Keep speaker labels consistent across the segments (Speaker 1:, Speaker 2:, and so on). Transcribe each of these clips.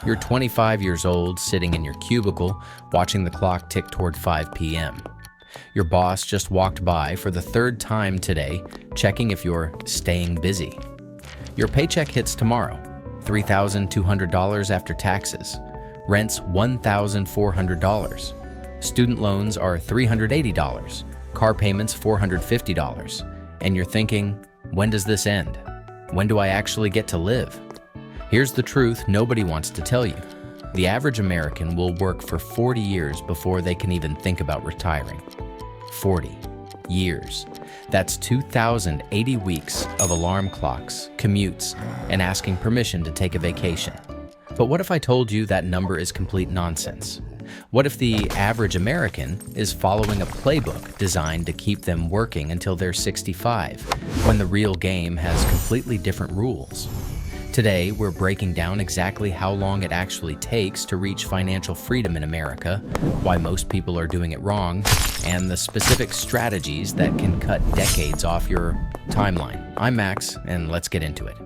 Speaker 1: You're 25 years old, sitting in your cubicle, watching the clock tick toward 5 p.m. Your boss just walked by for the third time today, checking if you're staying busy. Your paycheck hits tomorrow, $3,200 after taxes. Rent's $1,400. Student loans are $380. Car payments $450. And you're thinking, when does this end? When do I actually get to live? Here's the truth nobody wants to tell you. The average American will work for 40 years before they can even think about retiring. 40 years. That's 2,080 weeks of alarm clocks, commutes, and asking permission to take a vacation. But what if I told you that number is complete nonsense? What if the average American is following a playbook designed to keep them working until they're 65, when the real game has completely different rules? Today, we're breaking down exactly how long it actually takes to reach financial freedom in America, why most people are doing it wrong, and the specific strategies that can cut decades off your timeline. I'm Max, and let's get into it.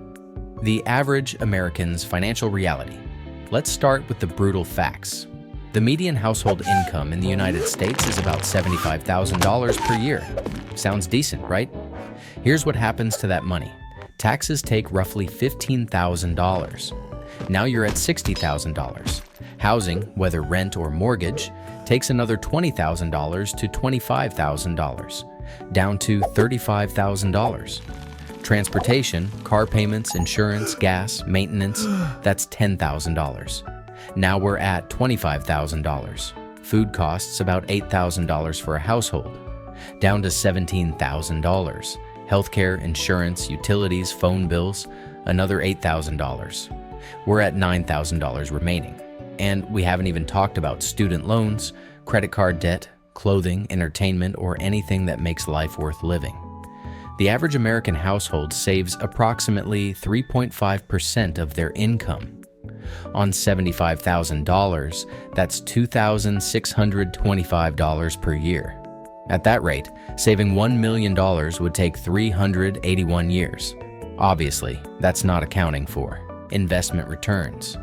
Speaker 1: The average American's financial reality. Let's start with the brutal facts. The median household income in the United States is about $75,000 per year. Sounds decent, right? Here's what happens to that money. Taxes take roughly $15,000. Now you're at $60,000. Housing, whether rent or mortgage, takes another $20,000 to $25,000, down to $35,000. Transportation, car payments, insurance, gas, maintenance, that's $10,000. Now we're at $25,000. Food costs about $8,000 for a household, down to $17,000. Healthcare, insurance, utilities, phone bills, another $8,000. We're at $9,000 remaining. And we haven't even talked about student loans, credit card debt, clothing, entertainment, or anything that makes life worth living. The average American household saves approximately 3.5% of their income. On $75,000, that's $2,625 per year. At that rate, saving $1 million would take 381 years. Obviously, that's not accounting for investment returns.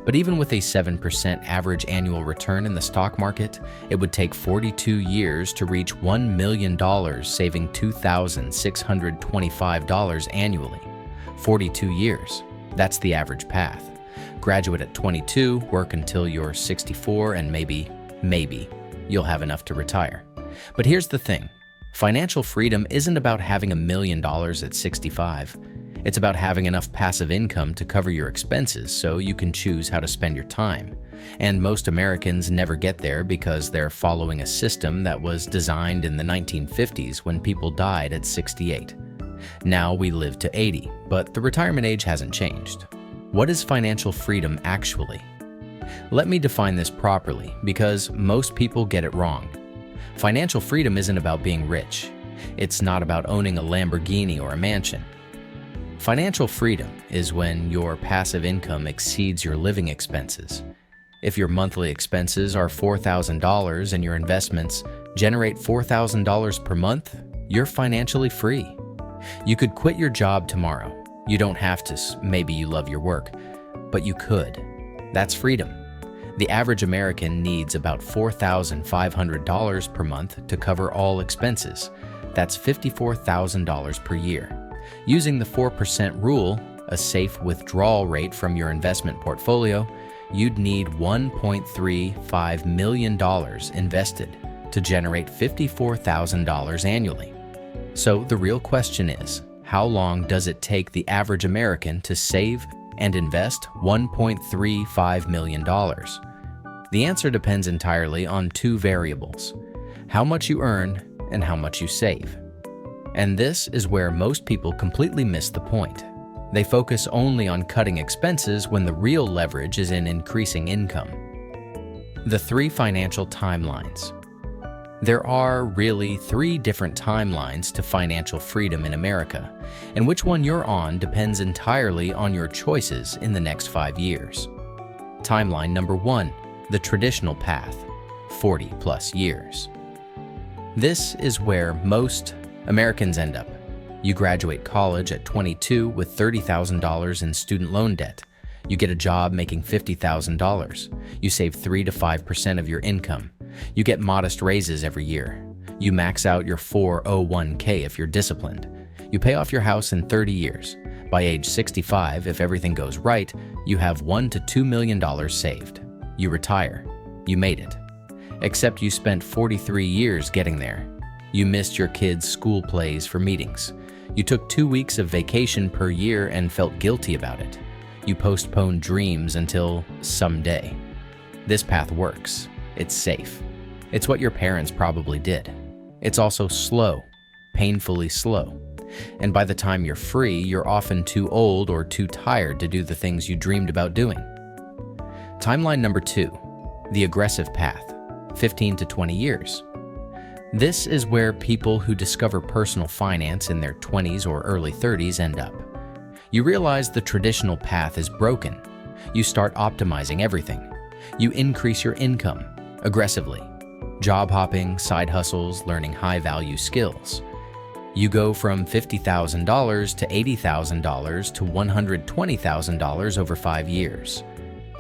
Speaker 1: But even with a 7% average annual return in the stock market, it would take 42 years to reach $1 million, saving $2,625 annually. 42 years. That's the average path. Graduate at 22, work until you're 64, and maybe you'll have enough to retire. But here's the thing. Financial freedom isn't about having $1 million at 65. It's about having enough passive income to cover your expenses so you can choose how to spend your time. And most Americans never get there because they're following a system that was designed in the 1950s when people died at 68. Now we live to 80, but the retirement age hasn't changed. What is financial freedom actually? Let me define this properly because most people get it wrong. Financial freedom isn't about being rich. It's not about owning a Lamborghini or a mansion. Financial freedom is when your passive income exceeds your living expenses. If your monthly expenses are $4,000 and your investments generate $4,000 per month, you're financially free. You could quit your job tomorrow. You don't have to, maybe you love your work, but you could. That's freedom. The average American needs about $4,500 per month to cover all expenses. That's $54,000 per year. Using the 4% rule, a safe withdrawal rate from your investment portfolio, you'd need $1.35 million invested to generate $54,000 annually. So the real question is, how long does it take the average American to save and invest $1.35 million? The answer depends entirely on two variables: how much you earn and how much you save. And this is where most people completely miss the point. They focus only on cutting expenses when the real leverage is in increasing income. The three financial timelines. There are really three different timelines to financial freedom in America, and which one you're on depends entirely on your choices in the next 5 years. Timeline number 1, the traditional path, 40 plus years. This is where most Americans end up. You graduate college at 22 with $30,000 in student loan debt. You get a job making $50,000. You save 3 to 5% of your income. You get modest raises every year. You max out your 401k if you're disciplined. You pay off your house in 30 years. By age 65, if everything goes right, you have $1 to $2 million saved. You retire. You made it. Except you spent 43 years getting there. You missed your kids' school plays for meetings. You took 2 weeks of vacation per year and felt guilty about it. You postponed dreams until someday. This path works. It's safe. It's what your parents probably did. It's also slow, painfully slow. And by the time you're free, you're often too old or too tired to do the things you dreamed about doing. Timeline number 2, the aggressive path, 15 to 20 years. This is where people who discover personal finance in their 20s or early 30s end up. You realize the traditional path is broken. You start optimizing everything. You increase your income aggressively. Job hopping, side hustles, learning high-value skills. You go from $50,000 to $80,000 to $120,000 over 5 years.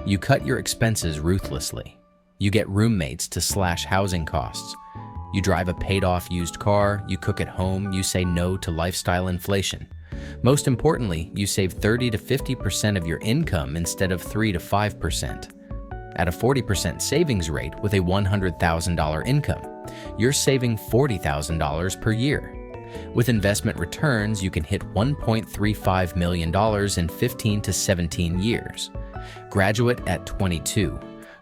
Speaker 1: You cut your expenses ruthlessly. You get roommates to slash housing costs. You drive a paid-off used car, you cook at home, you say no to lifestyle inflation. Most importantly, you save 30 to 50% of your income instead of 3 to 5%. At a 40% savings rate with a $100,000 income, you're saving $40,000 per year. With investment returns, you can hit $1.35 million in 15 to 17 years. Graduate at 22.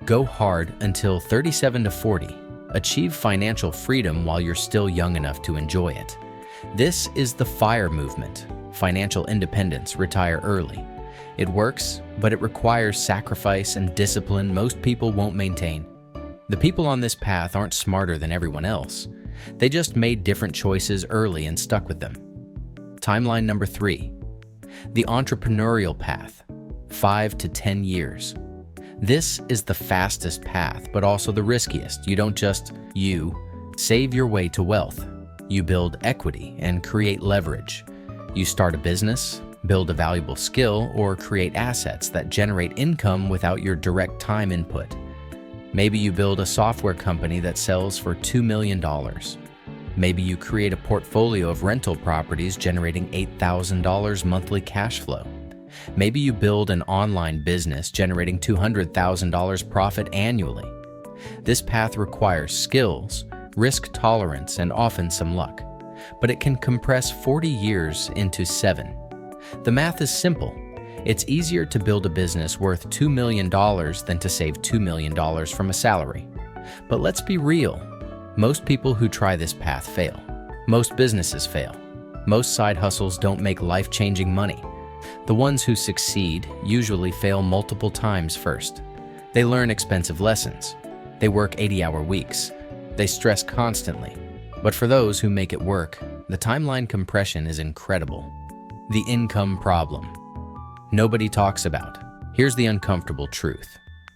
Speaker 1: Go hard until 37 to 40. Achieve financial freedom while you're still young enough to enjoy it. This is the FIRE movement. Financial independence, retire early. It works, but it requires sacrifice and discipline most people won't maintain. The people on this path aren't smarter than everyone else. They just made different choices early and stuck with them. Timeline number 3, the entrepreneurial path, 5 to 10 years. This is the fastest path, but also the riskiest. You don't just save your way to wealth. You build equity and create leverage. You start a business, build a valuable skill, or create assets that generate income without your direct time input. Maybe you build a software company that sells for $2 million. Maybe you create a portfolio of rental properties generating $8,000 monthly cash flow. Maybe you build an online business generating $200,000 profit annually. This path requires skills, risk tolerance, and often some luck, but it can compress 40 years into 7. The math is simple. It's easier to build a business worth $2 million than to save $2 million from a salary. But let's be real. Most people who try this path fail. Most businesses fail. Most side hustles don't make life-changing money. The ones who succeed usually fail multiple times first. They learn expensive lessons. They work 80-hour weeks. They stress constantly. But for those who make it work, the timeline compression is incredible. The income problem. Nobody talks about. Here's the uncomfortable truth.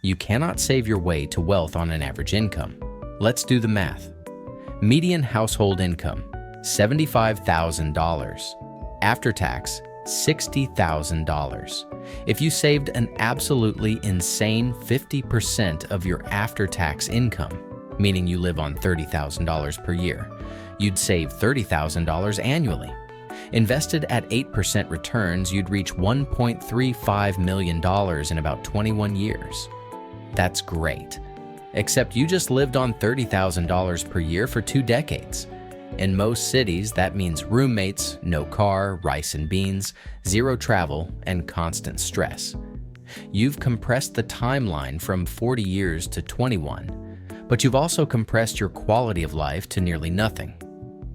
Speaker 1: You cannot save your way to wealth on an average income. Let's do the math. Median household income, $75,000. After tax, $60,000. If you saved an absolutely insane 50% of your after-tax income, meaning you live on $30,000 per year, you'd save $30,000 annually. Invested at 8% returns, you'd reach $1.35 million in about 21 years. That's great. Except you just lived on $30,000 per year for 2 decades. In most cities, that means roommates, no car, rice and beans, 0 travel, and constant stress. You've compressed the timeline from 40 years to 21, but you've also compressed your quality of life to nearly nothing.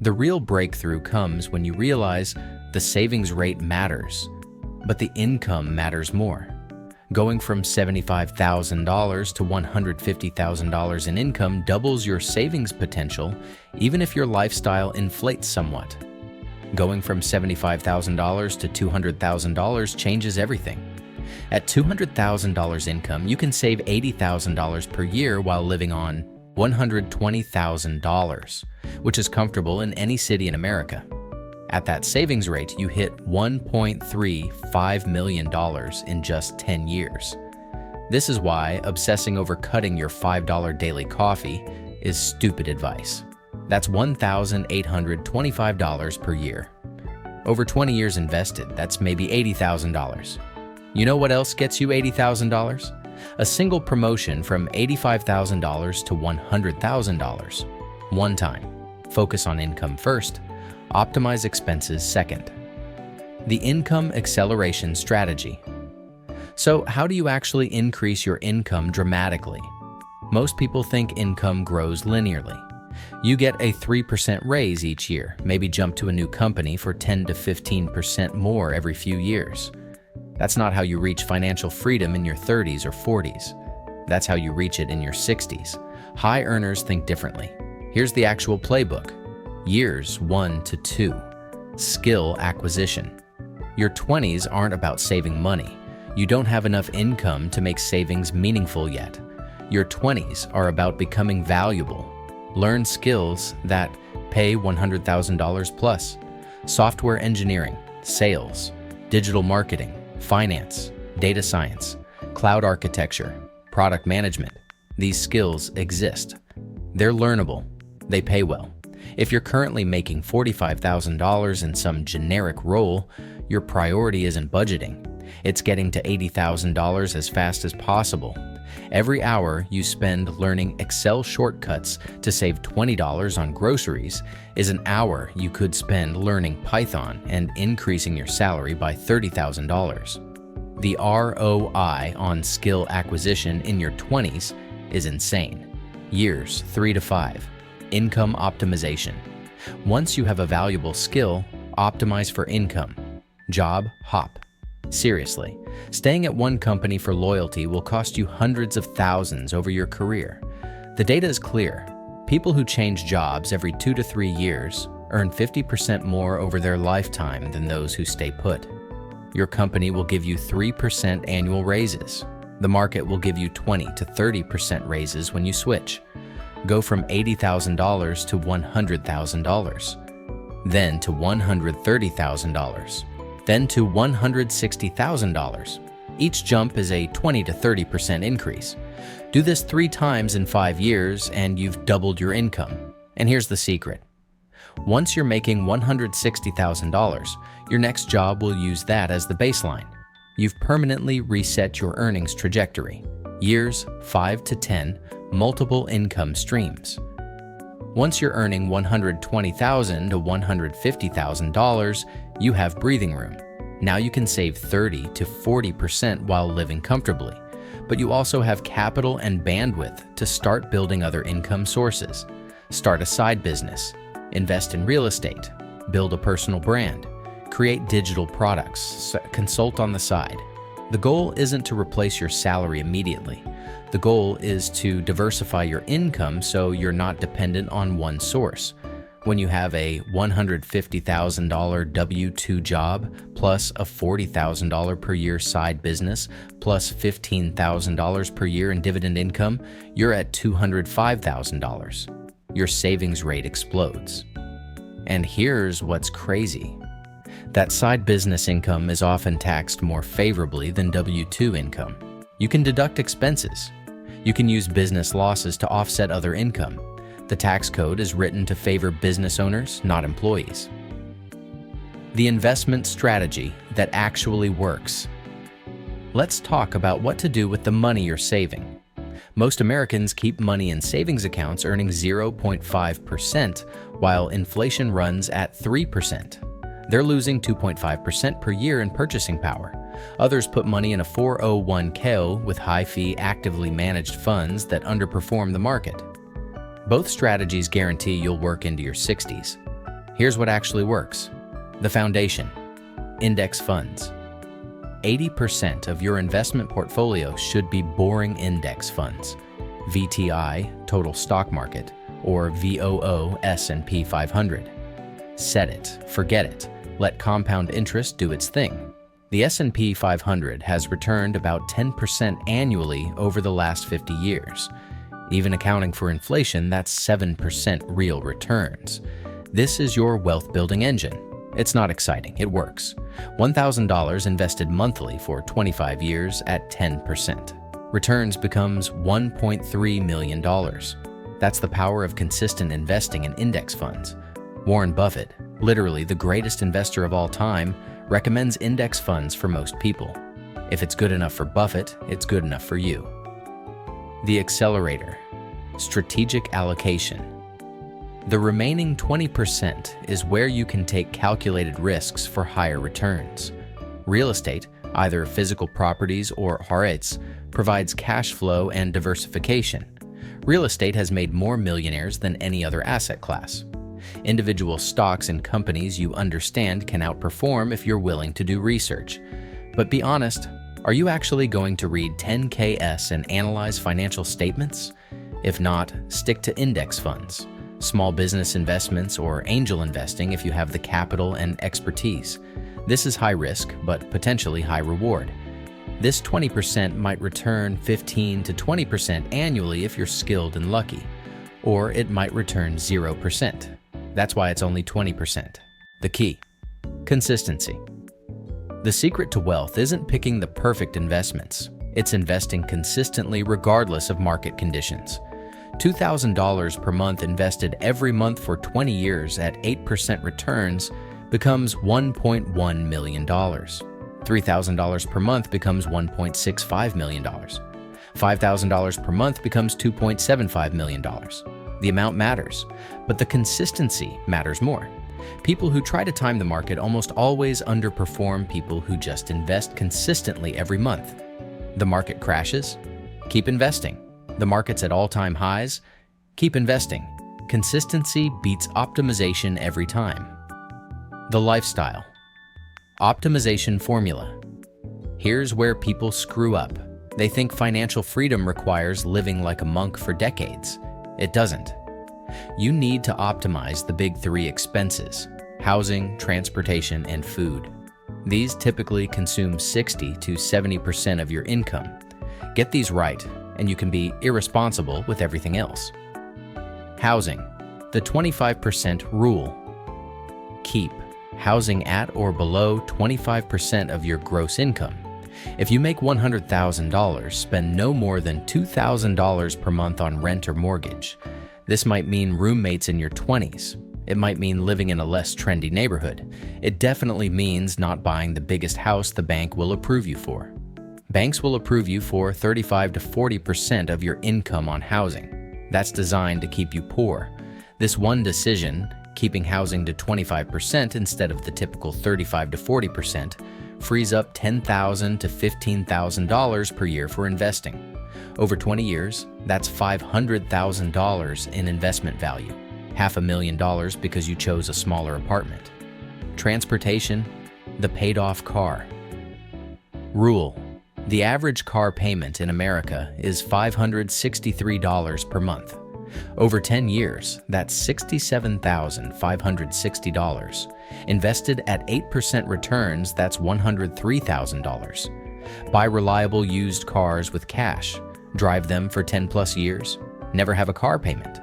Speaker 1: The real breakthrough comes when you realize the savings rate matters, but the income matters more. Going from $75,000 to $150,000 in income doubles your savings potential, even if your lifestyle inflates somewhat. Going from $75,000 to $200,000 changes everything. At $200,000 income, you can save $80,000 per year while living on $120,000, which is comfortable in any city in America. At that savings rate, you hit $1.35 million in just 10 years. This is why obsessing over cutting your $5 daily coffee is stupid advice. That's $1,825 per year. Over 20 years invested, that's maybe $80,000. You know what else gets you $80,000? A single promotion from $85,000 to $100,000. One time. Focus on income first. Optimize expenses second. The income acceleration strategy. So, how do you actually increase your income dramatically? Most people think income grows linearly. You get a 3% raise each year, maybe jump to a new company for 10 to 15% more every few years. That's not how you reach financial freedom in your 30s or 40s. That's how you reach it in your 60s. High earners think differently. Here's the actual playbook. Years 1 to 2. Skill acquisition. Your 20s aren't about saving money. You don't have enough income to make savings meaningful yet. Your 20s are about becoming valuable. Learn skills that pay $100,000 plus. Software engineering, sales, digital marketing, finance, data science, cloud architecture, product management. These skills exist. They're learnable. They pay well. If you're currently making $45,000 in some generic role, your priority isn't budgeting. It's getting to $80,000 as fast as possible. Every hour you spend learning Excel shortcuts to save $20 on groceries is an hour you could spend learning Python and increasing your salary by $30,000. The ROI on skill acquisition in your 20s is insane. Years 3 to 5. Income optimization. Once you have a valuable skill, optimize for income. Job hop. Seriously, staying at one company for loyalty will cost you hundreds of thousands over your career. The data is clear. People who change jobs every 2 to 3 years earn 50% more over their lifetime than those who stay put. Your company will give you 3% annual raises. The market will give you 20 to 30% raises when you switch. Go from $80,000 to $100,000, then to $130,000. Then to $160,000. Each jump is a 20 to 30% increase. Do this 3 times in 5 years and you've doubled your income. And here's the secret. Once you're making $160,000, your next job will use that as the baseline. You've permanently reset your earnings trajectory. Years 5 to 10, multiple income streams. Once you're earning $120,000 to $150,000, you have breathing room. Now you can save 30 to 40% while living comfortably, but you also have capital and bandwidth to start building other income sources. Start a side business, invest in real estate, build a personal brand, create digital products, consult on the side. The goal isn't to replace your salary immediately. The goal is to diversify your income so you're not dependent on one source. When you have a $150,000 W-2 job plus a $40,000 per year side business plus $15,000 per year in dividend income, you're at $205,000. Your savings rate explodes. And here's what's crazy. That side business income is often taxed more favorably than W-2 income. You can deduct expenses. You can use business losses to offset other income. The tax code is written to favor business owners, not employees. The investment strategy that actually works. Let's talk about what to do with the money you're saving. Most Americans keep money in savings accounts earning 0.5%, while inflation runs at 3%. They're losing 2.5% per year in purchasing power. Others put money in a 401k with high-fee, actively managed funds that underperform the market. Both strategies guarantee you'll work into your 60s. Here's what actually works. The foundation. Index funds. 80% of your investment portfolio should be boring index funds. VTI, Total Stock Market, or VOO, S&P 500. Set it, forget it, let compound interest do its thing. The S&P 500 has returned about 10% annually over the last 50 years. Even accounting for inflation, that's 7% real returns. This is your wealth building engine. It's not exciting, it works. $1,000 invested monthly for 25 years at 10%. Returns becomes $1.3 million. That's the power of consistent investing in index funds. Warren Buffett, literally the greatest investor of all time, recommends index funds for most people. If it's good enough for Buffett, it's good enough for you. The accelerator. Strategic allocation. The remaining 20% is where you can take calculated risks for higher returns. Real estate, either physical properties or REITs, provides cash flow and diversification. Real estate has made more millionaires than any other asset class. Individual stocks and companies you understand can outperform if you're willing to do research. But be honest, are you actually going to read 10Ks and analyze financial statements? If not, stick to index funds, small business investments, or angel investing if you have the capital and expertise. This is high risk, but potentially high reward. This 20% might return 15 to 20% annually if you're skilled and lucky, or it might return 0%. That's why it's only 20%. The key: consistency. The secret to wealth isn't picking the perfect investments. It's investing consistently regardless of market conditions. $2,000 per month invested every month for 20 years at 8% returns becomes $1.1 million. $3,000 per month becomes $1.65 million. $5,000 per month becomes $2.75 million. The amount matters, but the consistency matters more. People who try to time the market almost always underperform people who just invest consistently every month. The market crashes? Keep investing. The market's at all-time highs? Keep investing. Consistency beats optimization every time. The lifestyle. Optimization formula. Here's where people screw up. They think financial freedom requires living like a monk for decades. It doesn't. You need to optimize the big three expenses: housing, transportation, and food. These typically consume 60 to 70% of your income. Get these right, and you can be irresponsible with everything else. Housing. The 25% rule. Keep housing at or below 25% of your gross income. If you make $100,000, spend no more than $2,000 per month on rent or mortgage. This might mean roommates in your 20s. It might mean living in a less trendy neighborhood. It definitely means not buying the biggest house the bank will approve you for. Banks will approve you for 35 to 40% of your income on housing. That's designed to keep you poor. This one decision, keeping housing to 25% instead of the typical 35 to 40%, frees up $10,000 to $15,000 per year for investing. Over 20 years, that's $500,000 in investment value, $500,000 because you chose a smaller apartment. Transportation, the paid-off car. Rule: the average car payment in America is $563 per month. Over 10 years, that's $67,560. Invested at 8% returns, that's $103,000. Buy reliable used cars with cash. Drive them for 10 plus years. Never have a car payment.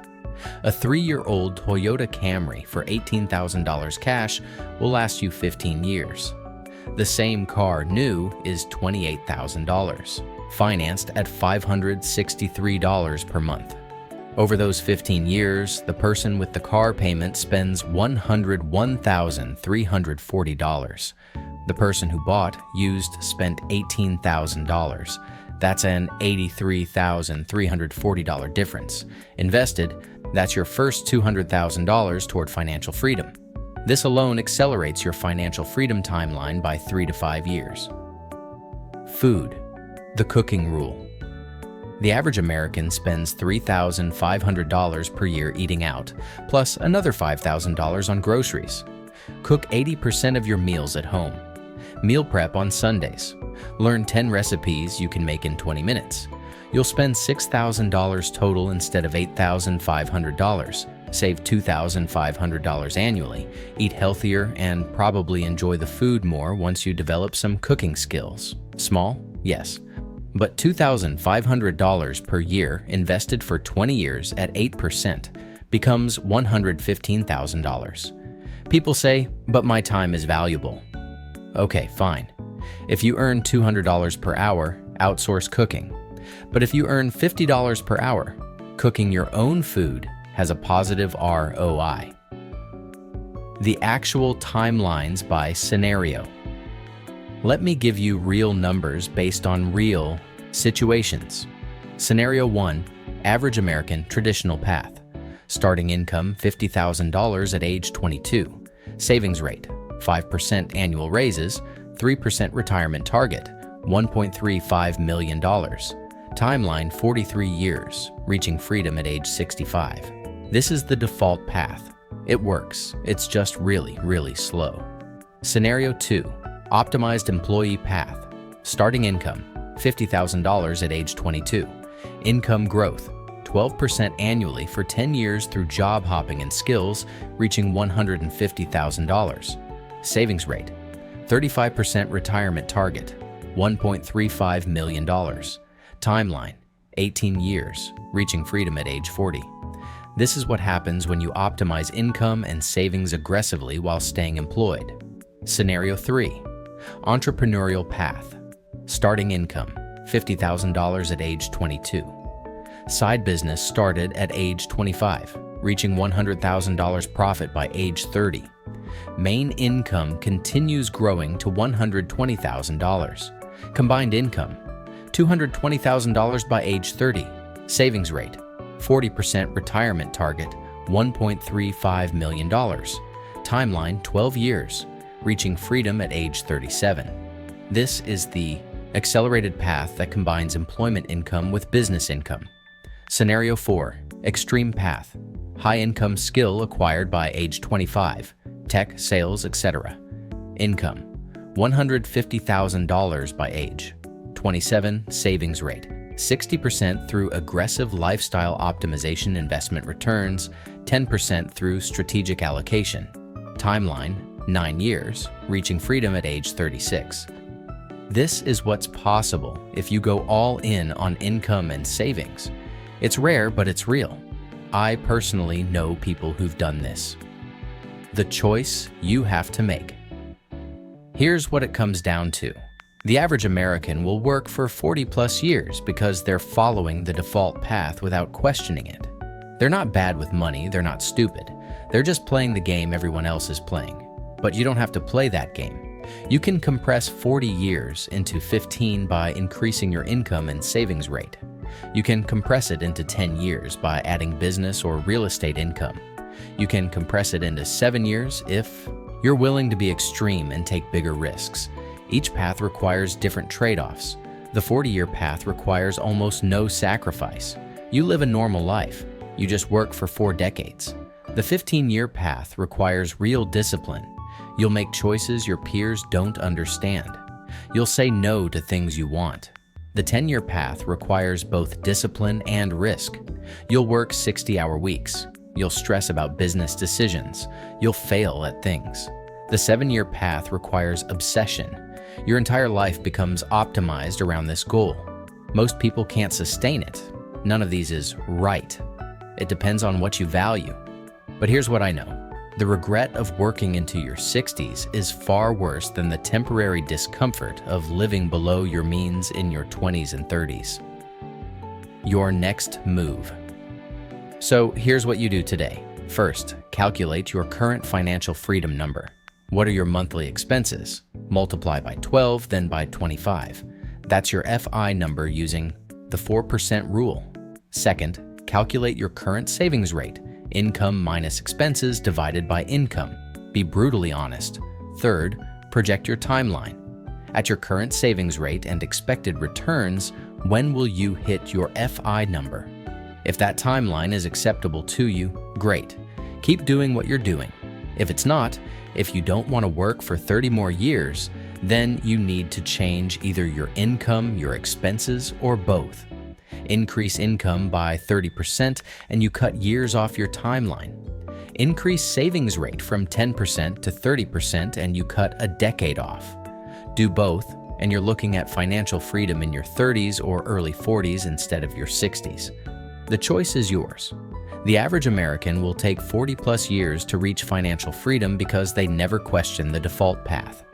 Speaker 1: A 3-year-old Toyota Camry for $18,000 cash will last you 15 years. The same car new is $28,000, financed at $563 per month. Over those 15 years, the person with the car payment spends $101,340. The person who bought used spent $18,000. That's an $83,340 difference. Invested, that's your first $200,000 toward financial freedom. This alone accelerates your financial freedom timeline by 3 to 5 years. Food. The cooking rule. The average American spends $3,500 per year eating out, plus another $5,000 on groceries. Cook 80% of your meals at home. Meal prep on Sundays. Learn 10 recipes you can make in 20 minutes. You'll spend $6,000 total instead of $8,500. Save $2,500 annually. Eat healthier and probably enjoy the food more once you develop some cooking skills. Small? Yes. But $2,500 per year invested for 20 years at 8% becomes $115,000. People say, but my time is valuable. Okay, fine. If you earn $200 per hour, outsource cooking. But if you earn $50 per hour, cooking your own food has a positive ROI. The actual timelines by scenario. Let me give you real numbers based on real situations. Scenario 1, average American traditional path. Starting income $50,000 at age 22. Savings rate 5% annual raises, 3% retirement target, $1.35 million. Timeline 43 years, reaching freedom at age 65. This is the default path. It works, it's just really slow. Scenario 2, optimized employee path. Starting income $50,000 at age 22. Income growth 12% annually for 10 years through job hopping and skills, reaching $150,000. Savings rate 35% retirement target, $1.35 million. Timeline 18 years, reaching freedom at age 40. This is what happens when you optimize income and savings aggressively while staying employed. Scenario 3, entrepreneurial path. Starting income $50,000 at age 22. Side business started at age 25, reaching $100,000 profit by age 30. Main income continues growing to $120,000. Combined income $220,000 by age 30. Savings rate 40% retirement target, $1.35 million. Timeline 12 years, reaching freedom at age 37. This is the accelerated path that combines employment income with business income. Scenario 4, extreme path. High income skill acquired by age 25, tech, sales, etc. Income $150,000 by age 27. Savings rate 60% through aggressive lifestyle optimization investment returns, 10% through strategic allocation. Timeline 9 years, reaching freedom at age 36. This is what's possible if you go all in on income and savings. It's rare, but it's real. I personally know people who've done this. The choice you have to make. Here's what it comes down to. The average American will work for 40+ years because they're following the default path without questioning it. They're not bad with money, they're not stupid. They're just playing the game everyone else is playing. But you don't have to play that game. You can compress 40 years into 15 by increasing your income and savings rate. You can compress it into 10 years by adding business or real estate income. You can compress it into 7 years if you're willing to be extreme and take bigger risks. Each path requires different trade-offs. The 40-year path requires almost no sacrifice. You live a normal life. You just work for 4 decades. The 15-year path requires real discipline. You'll make choices your peers don't understand. You'll say no to things you want. The 10-year path requires both discipline and risk. You'll work 60-hour weeks. You'll stress about business decisions. You'll fail at things. The 7-year path requires obsession. Your entire life becomes optimized around this goal. Most people can't sustain it. None of these is right. It depends on what you value. But here's what I know. The regret of working into your 60s is far worse than the temporary discomfort of living below your means in your 20s and 30s. Your next move. So here's what you do today. First, calculate your current financial freedom number. What are your monthly expenses? Multiply by 12, then by 25. That's your FI number using the 4% rule. Second, calculate your current savings rate. Income minus expenses divided by income. Be brutally honest. Third, project your timeline. At your current savings rate and expected returns, when will you hit your FI number? If that timeline is acceptable to you, great. Keep doing what you're doing. If it's not, if you don't want to work for 30 more years, then you need to change either your income, your expenses, or both. Increase income by 30% and you cut years off your timeline. Increase savings rate from 10% to 30% and you cut a decade off. Do both and you're looking at financial freedom in your 30s or early 40s instead of your 60s. The choice is yours. The average American will take 40 plus years to reach financial freedom because they never question the default path.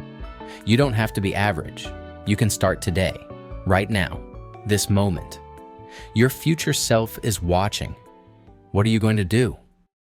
Speaker 1: You don't have to be average. You can start today, right now, this moment. Your future self is watching. What are you going to do?